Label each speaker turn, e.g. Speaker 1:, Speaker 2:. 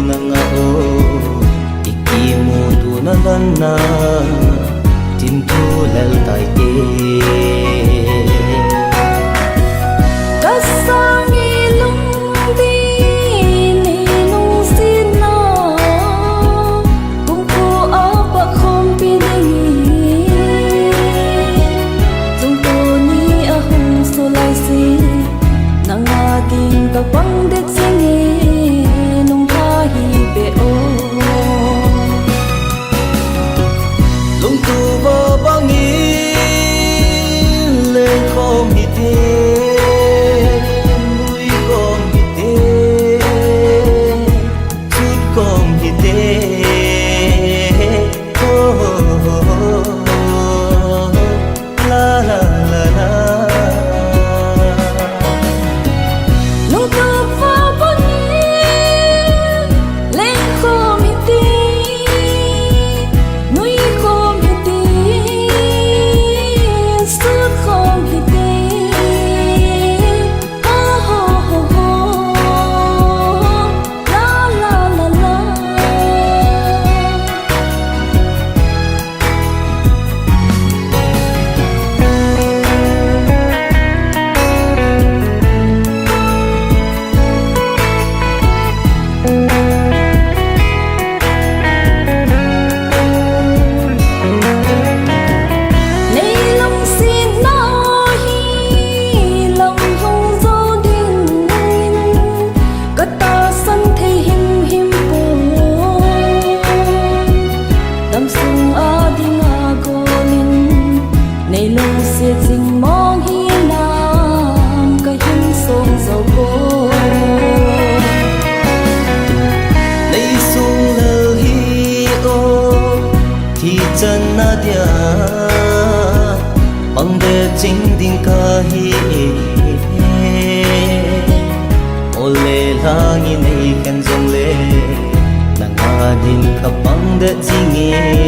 Speaker 1: nanga o ikimu tu na ganna tintu lal tai te
Speaker 2: kasangi lungdi ni nung sina kung ko apa kong piningi tungko ni ahong sulay si nang ating kapangdet singi nung kahibe o
Speaker 1: lung tu ba bangi le khom hi te mui khom hi te chut khom hi te la la la la
Speaker 2: nung kapwa bangi lên khom iti nuôi khom iti suốt khom iti oh oh oh oh la la la la Nay lòng xin nói lòng hồng dấu đình cất ta sân thấy him him buồn đắm sung a đi ngà golin nay lòng sẽ dình mong hi nam cái him sông dấu cô
Speaker 1: lấy sung lơ hi o thì chân na dia bằng đề chính đình ca hi ô lê la nghi này khen dòng lê nàng a đình khắp bằng đề chính nghe